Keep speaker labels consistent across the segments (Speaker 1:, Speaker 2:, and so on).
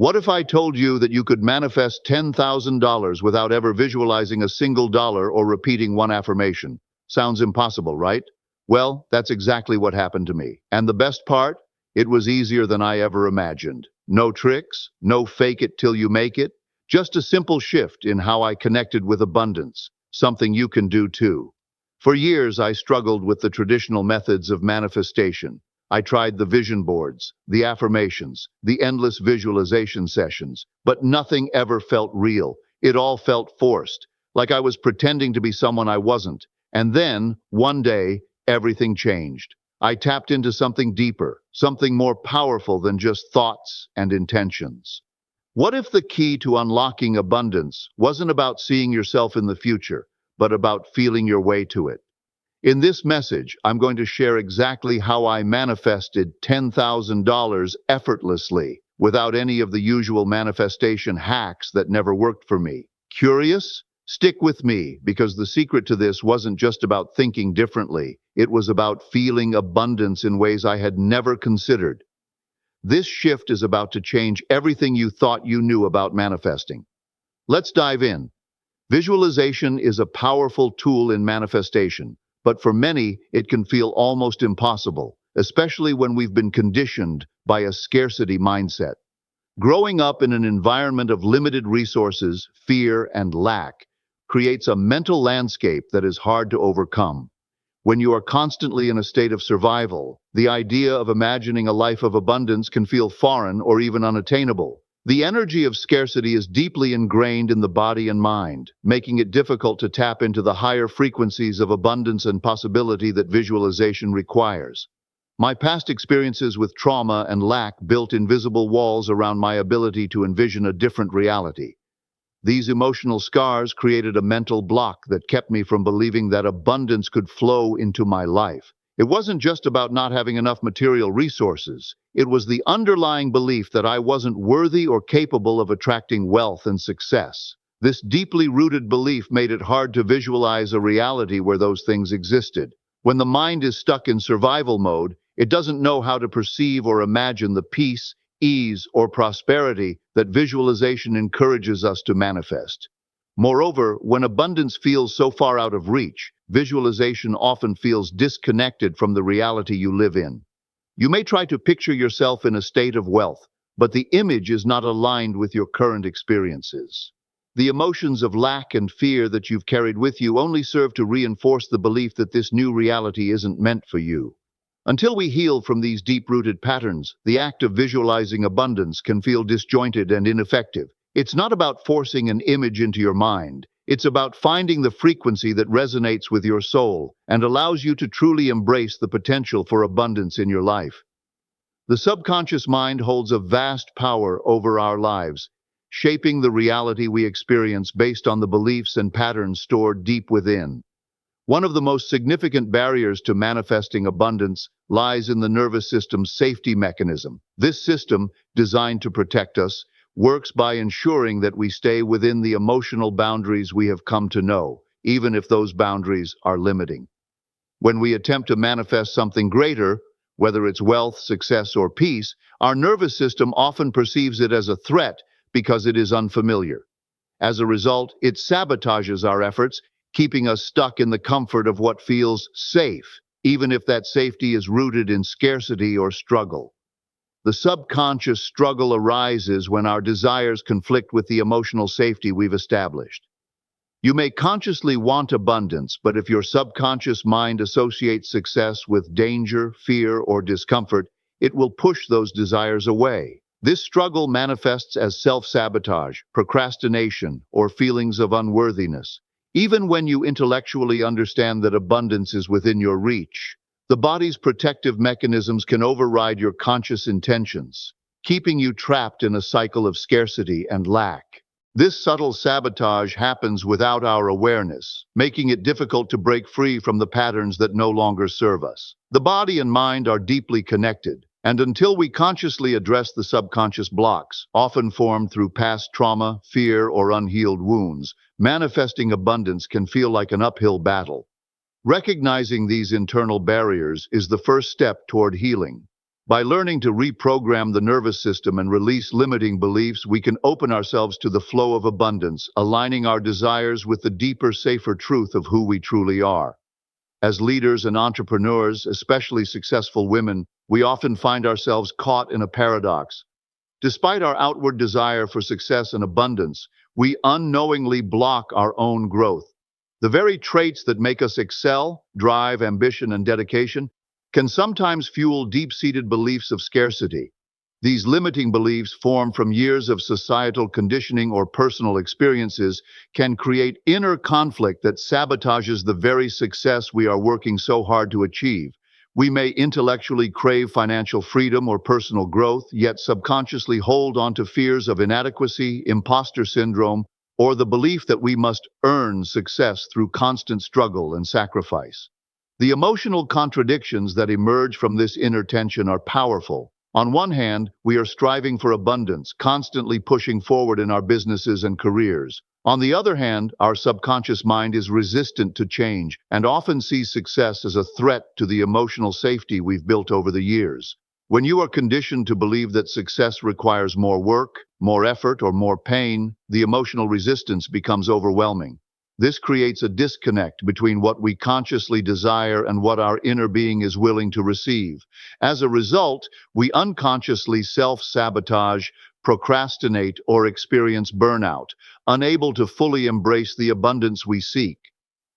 Speaker 1: What if I told you that you could manifest $10,000 without ever visualizing a single dollar or repeating one affirmation? Sounds impossible, right? Well, that's exactly what happened to me. And the best part? It was easier than I ever imagined. No tricks, no fake it till you make it, just a simple shift in how I connected with abundance, something you can do too. For years, I struggled with the traditional methods of manifestation. I tried the vision boards, the affirmations, the endless visualization sessions, but nothing ever felt real. It all felt forced, like I was pretending to be someone I wasn't. And then, one day, everything changed. I tapped into something deeper, something more powerful than just thoughts and intentions. What if the key to unlocking abundance wasn't about seeing yourself in the future, but about feeling your way to it? In this message, I'm going to share exactly how I manifested $10,000 effortlessly, without any of the usual manifestation hacks that never worked for me. Curious? Stick with me, because the secret to this wasn't just about thinking differently. It was about feeling abundance in ways I had never considered. This shift is about to change everything you thought you knew about manifesting. Let's dive in. Visualization is a powerful tool in manifestation, but for many, it can feel almost impossible, especially when we've been conditioned by a scarcity mindset. Growing up in an environment of limited resources, fear, and lack creates a mental landscape that is hard to overcome. When you are constantly in a state of survival, the idea of imagining a life of abundance can feel foreign or even unattainable. The energy of scarcity is deeply ingrained in the body and mind, making it difficult to tap into the higher frequencies of abundance and possibility that visualization requires. My past experiences with trauma and lack built invisible walls around my ability to envision a different reality. These emotional scars created a mental block that kept me from believing that abundance could flow into my life. It wasn't just about not having enough material resources. It was the underlying belief that I wasn't worthy or capable of attracting wealth and success. This deeply rooted belief made it hard to visualize a reality where those things existed. When the mind is stuck in survival mode, it doesn't know how to perceive or imagine the peace, ease, or prosperity that visualization encourages us to manifest. Moreover, when abundance feels so far out of reach, visualization often feels disconnected from the reality you live in. You may try to picture yourself in a state of wealth, but the image is not aligned with your current experiences. The emotions of lack and fear that you've carried with you only serve to reinforce the belief that this new reality isn't meant for you. Until we heal from these deep-rooted patterns, the act of visualizing abundance can feel disjointed and ineffective. It's not about forcing an image into your mind. It's about finding the frequency that resonates with your soul and allows you to truly embrace the potential for abundance in your life. The subconscious mind holds a vast power over our lives, shaping the reality we experience based on the beliefs and patterns stored deep within. One of the most significant barriers to manifesting abundance lies in the nervous system's safety mechanism. This system, designed to protect us, works by ensuring that we stay within the emotional boundaries we have come to know, even if those boundaries are limiting. When we attempt to manifest something greater, whether it's wealth, success, or peace, our nervous system often perceives it as a threat because it is unfamiliar. As a result, it sabotages our efforts, keeping us stuck in the comfort of what feels safe, even if that safety is rooted in scarcity or struggle. The subconscious struggle arises when our desires conflict with the emotional safety we've established. You may consciously want abundance, but if your subconscious mind associates success with danger, fear, or discomfort, it will push those desires away. This struggle manifests as self-sabotage, procrastination, or feelings of unworthiness. Even when you intellectually understand that abundance is within your reach, the body's protective mechanisms can override your conscious intentions, keeping you trapped in a cycle of scarcity and lack. This subtle sabotage happens without our awareness, making it difficult to break free from the patterns that no longer serve us. The body and mind are deeply connected, and until we consciously address the subconscious blocks, often formed through past trauma, fear, or unhealed wounds, manifesting abundance can feel like an uphill battle. Recognizing these internal barriers is the first step toward healing. By learning to reprogram the nervous system and release limiting beliefs, we can open ourselves to the flow of abundance, aligning our desires with the deeper, safer truth of who we truly are. As leaders and entrepreneurs, especially successful women, we often find ourselves caught in a paradox. Despite our outward desire for success and abundance, we unknowingly block our own growth. The very traits that make us excel, drive, ambition, and dedication, can sometimes fuel deep-seated beliefs of scarcity. These limiting beliefs, formed from years of societal conditioning or personal experiences, can create inner conflict that sabotages the very success we are working so hard to achieve. We may intellectually crave financial freedom or personal growth, yet subconsciously hold on to fears of inadequacy, imposter syndrome, or the belief that we must earn success through constant struggle and sacrifice. The emotional contradictions that emerge from this inner tension are powerful. On one hand, we are striving for abundance, constantly pushing forward in our businesses and careers. On the other hand, our subconscious mind is resistant to change and often sees success as a threat to the emotional safety we've built over the years. When you are conditioned to believe that success requires more work, more effort, or more pain, the emotional resistance becomes overwhelming. This creates a disconnect between what we consciously desire and what our inner being is willing to receive. As a result, we unconsciously self-sabotage, procrastinate, or experience burnout, unable to fully embrace the abundance we seek.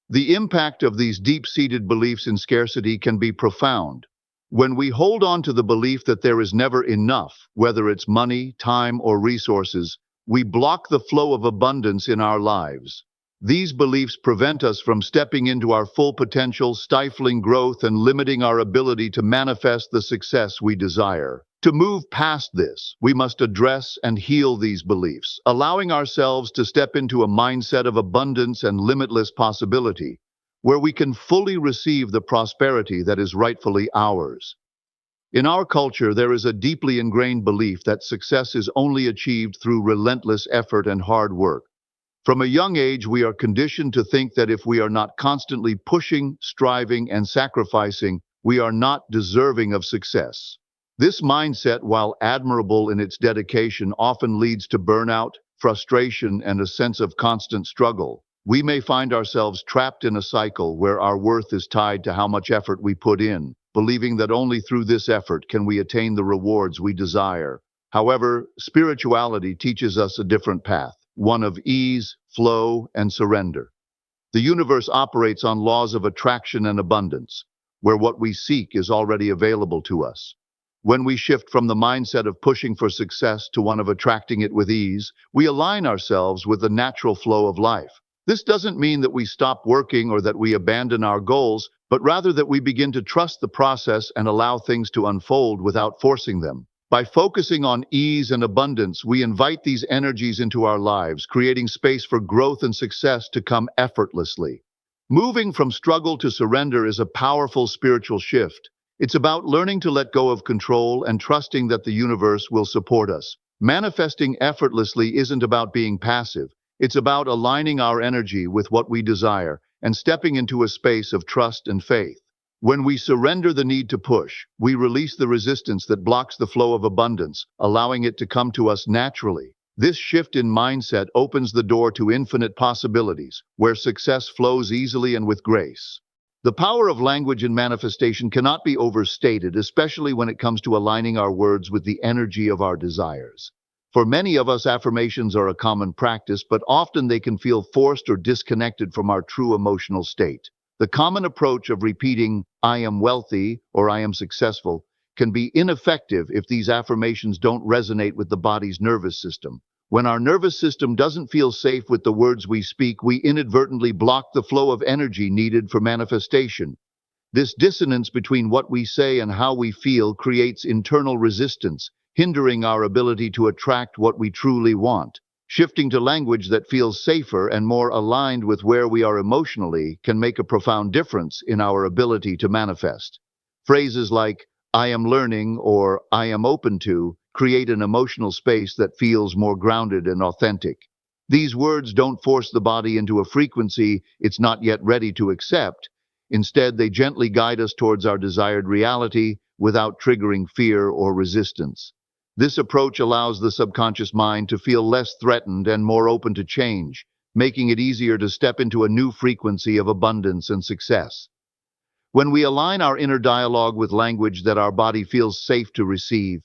Speaker 1: The impact of these deep-seated beliefs in scarcity can be profound. When we hold on to the belief that there is never enough, whether it's money, time, or resources, we block the flow of abundance in our lives. These beliefs prevent us from stepping into our full potential, stifling growth and limiting our ability to manifest the success we desire. To move past this, we must address and heal these beliefs, allowing ourselves to step into a mindset of abundance and limitless possibility, where we can fully receive the prosperity that is rightfully ours. In our culture, there is a deeply ingrained belief that success is only achieved through relentless effort and hard work. From a young age, we are conditioned to think that if we are not constantly pushing, striving, and sacrificing, we are not deserving of success. This mindset, while admirable in its dedication, often leads to burnout, frustration, and a sense of constant struggle. We may find ourselves trapped in a cycle where our worth is tied to how much effort we put in, believing that only through this effort can we attain the rewards we desire. However, spirituality teaches us a different path, one of ease, flow, and surrender. The universe operates on laws of attraction and abundance, where what we seek is already available to us. When we shift from the mindset of pushing for success to one of attracting it with ease, we align ourselves with the natural flow of life. This doesn't mean that we stop working or that we abandon our goals, but rather that we begin to trust the process and allow things to unfold without forcing them. By focusing on ease and abundance, we invite these energies into our lives, creating space for growth and success to come effortlessly. Moving from struggle to surrender is a powerful spiritual shift. It's about learning to let go of control and trusting that the universe will support us. Manifesting effortlessly isn't about being passive. It's about aligning our energy with what we desire and stepping into a space of trust and faith. When we surrender the need to push, we release the resistance that blocks the flow of abundance, allowing it to come to us naturally. This shift in mindset opens the door to infinite possibilities, where success flows easily and with grace. The power of language and manifestation cannot be overstated, especially when it comes to aligning our words with the energy of our desires. For many of us, affirmations are a common practice, but often they can feel forced or disconnected from our true emotional state. The common approach of repeating, "I am wealthy" or "I am successful" can be ineffective if these affirmations don't resonate with the body's nervous system. When our nervous system doesn't feel safe with the words we speak, we inadvertently block the flow of energy needed for manifestation. This dissonance between what we say and how we feel creates internal resistance, hindering our ability to attract what we truly want. Shifting to language that feels safer and more aligned with where we are emotionally can make a profound difference in our ability to manifest. Phrases like, "I am learning" or "I am open to" create an emotional space that feels more grounded and authentic. These words don't force the body into a frequency it's not yet ready to accept. Instead, they gently guide us towards our desired reality, without triggering fear or resistance. This approach allows the subconscious mind to feel less threatened and more open to change, making it easier to step into a new frequency of abundance and success. When we align our inner dialogue with language that our body feels safe to receive,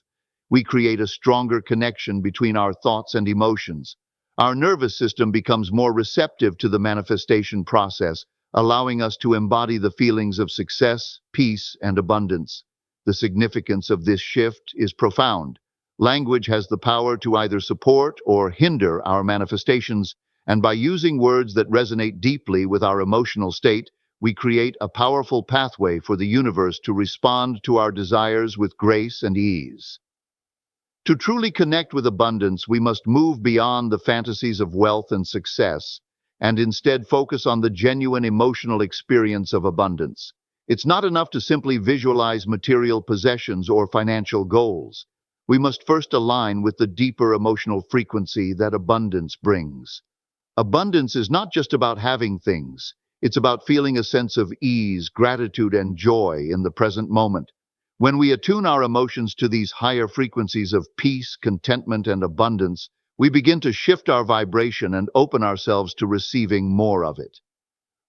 Speaker 1: we create a stronger connection between our thoughts and emotions. Our nervous system becomes more receptive to the manifestation process, allowing us to embody the feelings of success, peace, and abundance. The significance of this shift is profound. Language has the power to either support or hinder our manifestations, and by using words that resonate deeply with our emotional state, we create a powerful pathway for the universe to respond to our desires with grace and ease. To truly connect with abundance, we must move beyond the fantasies of wealth and success and instead focus on the genuine emotional experience of abundance. It's not enough to simply visualize material possessions or financial goals. We must first align with the deeper emotional frequency that abundance brings. Abundance is not just about having things. It's about feeling a sense of ease, gratitude, and joy in the present moment. When we attune our emotions to these higher frequencies of peace, contentment, and abundance, we begin to shift our vibration and open ourselves to receiving more of it.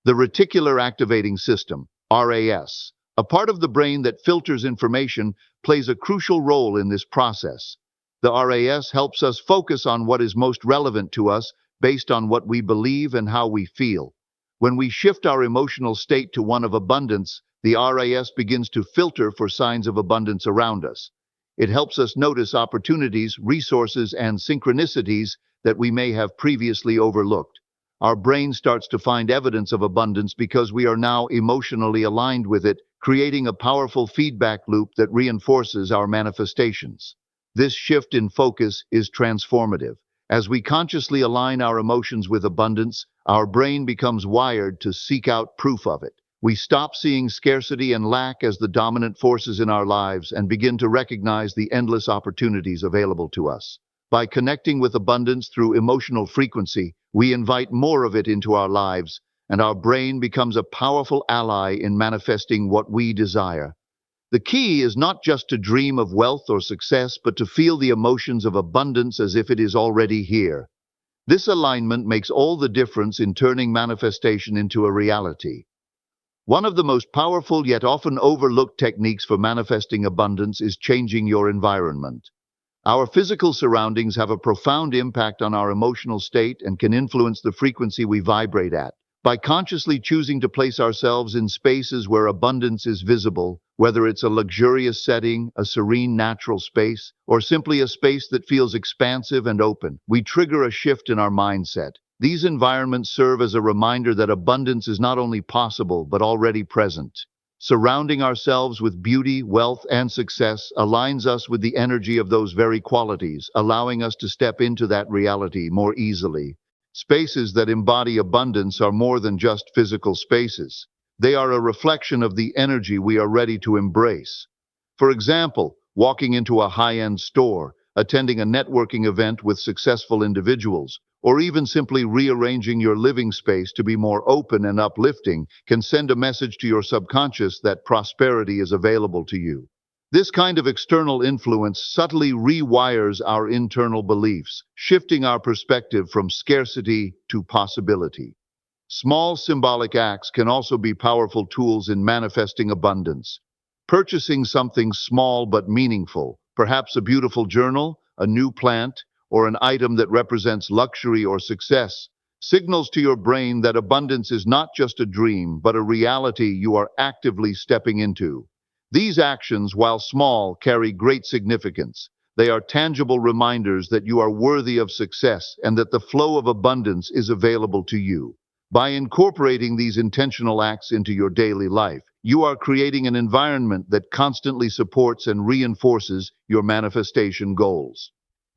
Speaker 1: The reticular activating system, RAS, a part of the brain that filters information, plays a crucial role in this process. The RAS helps us focus on what is most relevant to us based on what we believe and how we feel. When we shift our emotional state to one of abundance, the RAS begins to filter for signs of abundance around us. It helps us notice opportunities, resources, and synchronicities that we may have previously overlooked. Our brain starts to find evidence of abundance because we are now emotionally aligned with it, creating a powerful feedback loop that reinforces our manifestations. This shift in focus is transformative. As we consciously align our emotions with abundance, our brain becomes wired to seek out proof of it. We stop seeing scarcity and lack as the dominant forces in our lives and begin to recognize the endless opportunities available to us. By connecting with abundance through emotional frequency, we invite more of it into our lives, and our brain becomes a powerful ally in manifesting what we desire. The key is not just to dream of wealth or success, but to feel the emotions of abundance as if it is already here. This alignment makes all the difference in turning manifestation into a reality. One of the most powerful yet often overlooked techniques for manifesting abundance is changing your environment. Our physical surroundings have a profound impact on our emotional state and can influence the frequency we vibrate at. By consciously choosing to place ourselves in spaces where abundance is visible, whether it's a luxurious setting, a serene natural space, or simply a space that feels expansive and open, we trigger a shift in our mindset. These environments serve as a reminder that abundance is not only possible, but already present. Surrounding ourselves with beauty, wealth, and success aligns us with the energy of those very qualities, allowing us to step into that reality more easily. Spaces that embody abundance are more than just physical spaces. They are a reflection of the energy we are ready to embrace. For example, walking into a high-end store, attending a networking event with successful individuals, or even simply rearranging your living space to be more open and uplifting can send a message to your subconscious that prosperity is available to you. This kind of external influence subtly rewires our internal beliefs, shifting our perspective from scarcity to possibility. Small symbolic acts can also be powerful tools in manifesting abundance. Purchasing something small but meaningful, perhaps a beautiful journal, a new plant, or an item that represents luxury or success, signals to your brain that abundance is not just a dream, but a reality you are actively stepping into. These actions, while small, carry great significance. They are tangible reminders that you are worthy of success and that the flow of abundance is available to you. By incorporating these intentional acts into your daily life, you are creating an environment that constantly supports and reinforces your manifestation goals.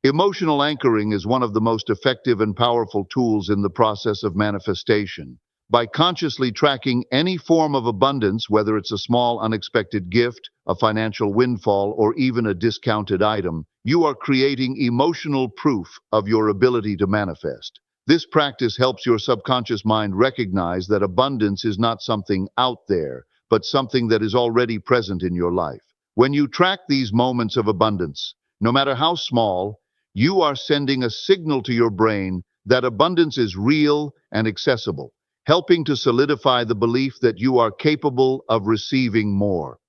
Speaker 1: Emotional anchoring is one of the most effective and powerful tools in the process of manifestation. By consciously tracking any form of abundance, whether it's a small unexpected gift, a financial windfall, or even a discounted item, you are creating emotional proof of your ability to manifest. This practice helps your subconscious mind recognize that abundance is not something out there, but something that is already present in your life. When you track these moments of abundance, no matter how small, you are sending a signal to your brain that abundance is real and accessible, helping to solidify the belief that you are capable of receiving more.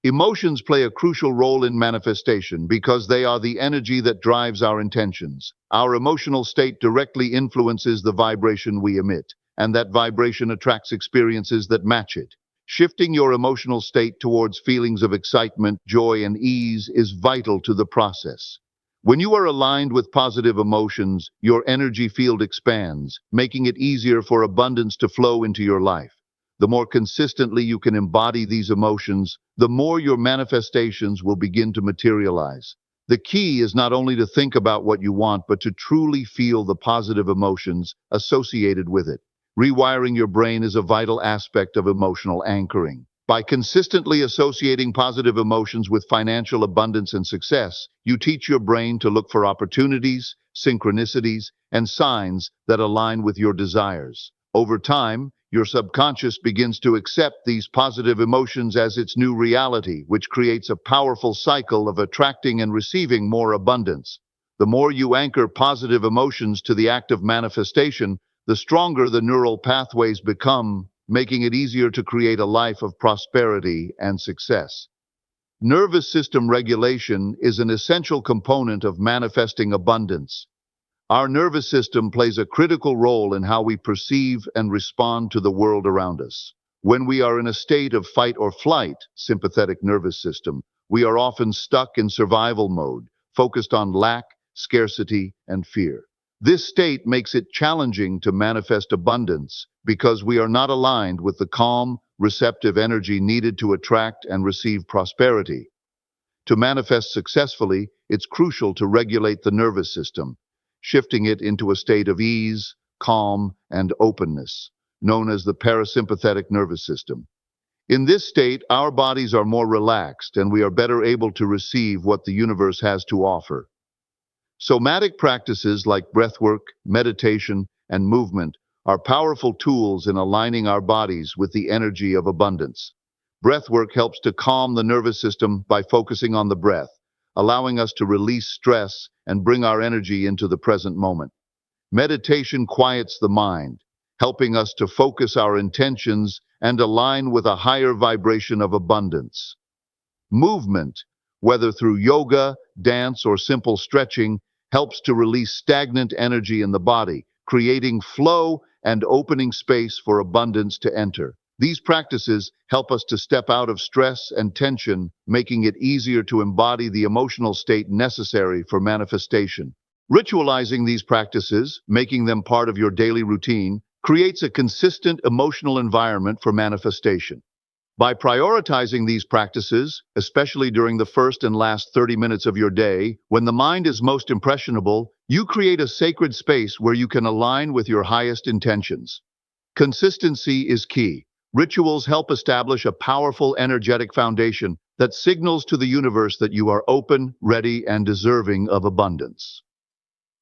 Speaker 1: Emotions play a crucial role in manifestation because they are the energy that drives our intentions. Our emotional state directly influences the vibration we emit, and that vibration attracts experiences that match it. Shifting your emotional state towards feelings of excitement, joy, and ease is vital to the process. When you are aligned with positive emotions, your energy field expands, making it easier for abundance to flow into your life. The more consistently you can embody these emotions, the more your manifestations will begin to materialize. The key is not only to think about what you want, but to truly feel the positive emotions associated with it. Rewiring your brain is a vital aspect of emotional anchoring. By consistently associating positive emotions with financial abundance and success, you teach your brain to look for opportunities, synchronicities, and signs that align with your desires. Over time, your subconscious begins to accept these positive emotions as its new reality, which creates a powerful cycle of attracting and receiving more abundance. The more you anchor positive emotions to the act of manifestation, the stronger the neural pathways become, making it easier to create a life of prosperity and success. Nervous system regulation is an essential component of manifesting abundance. Our nervous system plays a critical role in how we perceive and respond to the world around us. When we are in a state of fight or flight, sympathetic nervous system, we are often stuck in survival mode, focused on lack, scarcity, and fear. This state makes it challenging to manifest abundance because we are not aligned with the calm, receptive energy needed to attract and receive prosperity. To manifest successfully, it's crucial to regulate the nervous system, shifting it into a state of ease, calm, and openness, known as the parasympathetic nervous system. In this state, our bodies are more relaxed and we are better able to receive what the universe has to offer. Somatic practices like breathwork, meditation, and movement are powerful tools in aligning our bodies with the energy of abundance. Breathwork helps to calm the nervous system by focusing on the breath, allowing us to release stress and bring our energy into the present moment. Meditation quiets the mind, helping us to focus our intentions and align with a higher vibration of abundance. Movement, whether through yoga, dance, or simple stretching, helps to release stagnant energy in the body, creating flow and opening space for abundance to enter. These practices help us to step out of stress and tension, making it easier to embody the emotional state necessary for manifestation. Ritualizing these practices, making them part of your daily routine, creates a consistent emotional environment for manifestation. By prioritizing these practices, especially during the first and last 30 minutes of your day, when the mind is most impressionable, you create a sacred space where you can align with your highest intentions. Consistency is key. Rituals help establish a powerful energetic foundation that signals to the universe that you are open, ready, and deserving of abundance.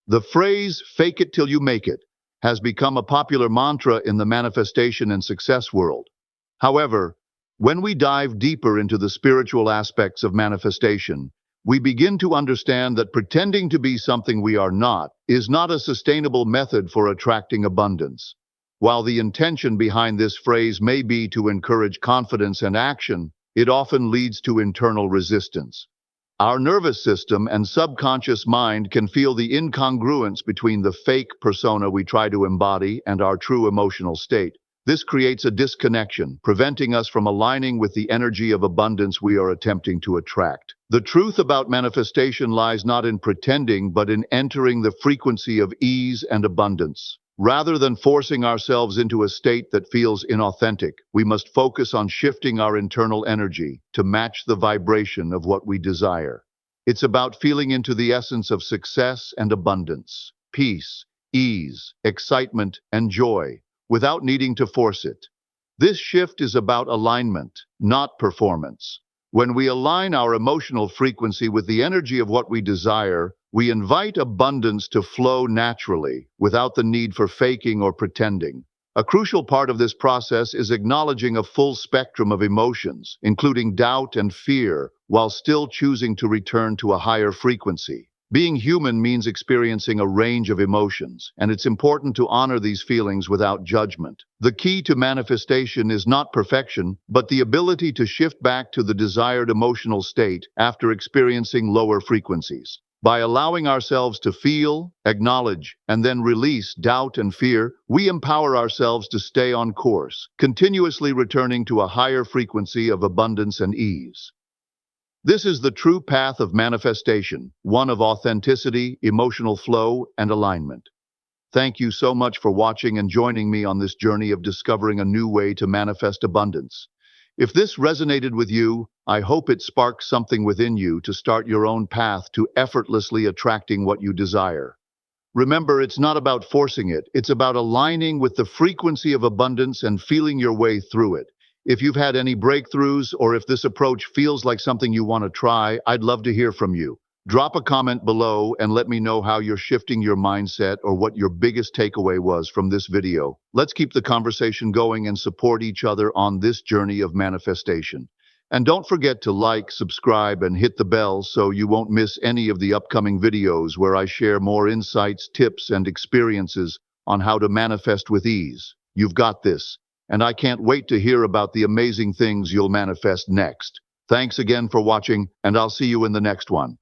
Speaker 1: The phrase, "fake it till you make it," has become a popular mantra in the manifestation and success world. However, when we dive deeper into the spiritual aspects of manifestation, we begin to understand that pretending to be something we are not is not a sustainable method for attracting abundance. While the intention behind this phrase may be to encourage confidence and action, it often leads to internal resistance. Our nervous system and subconscious mind can feel the incongruence between the fake persona we try to embody and our true emotional state. This creates a disconnection, preventing us from aligning with the energy of abundance we are attempting to attract. The truth about manifestation lies not in pretending, but in entering the frequency of ease and abundance. Rather than forcing ourselves into a state that feels inauthentic, we must focus on shifting our internal energy to match the vibration of what we desire. It's about feeling into the essence of success and abundance, peace, ease, excitement, and joy, without needing to force it. This shift is about alignment, not performance. When we align our emotional frequency with the energy of what we desire, we invite abundance to flow naturally, without the need for faking or pretending. A crucial part of this process is acknowledging a full spectrum of emotions, including doubt and fear, while still choosing to return to a higher frequency. Being human means experiencing a range of emotions, and it's important to honor these feelings without judgment. The key to manifestation is not perfection, but the ability to shift back to the desired emotional state after experiencing lower frequencies. By allowing ourselves to feel, acknowledge, and then release doubt and fear, we empower ourselves to stay on course, continuously returning to a higher frequency of abundance and ease. This is the true path of manifestation, one of authenticity, emotional flow, and alignment. Thank you so much for watching and joining me on this journey of discovering a new way to manifest abundance. If this resonated with you, I hope it sparks something within you to start your own path to effortlessly attracting what you desire. Remember, it's not about forcing it, it's about aligning with the frequency of abundance and feeling your way through it. If you've had any breakthroughs or if this approach feels like something you want to try, I'd love to hear from you. Drop a comment below and let me know how you're shifting your mindset or what your biggest takeaway was from this video. Let's keep the conversation going and support each other on this journey of manifestation. And don't forget to like, subscribe, and hit the bell so you won't miss any of the upcoming videos where I share more insights, tips, and experiences on how to manifest with ease. You've got this. And I can't wait to hear about the amazing things you'll manifest next. Thanks again for watching, and I'll see you in the next one.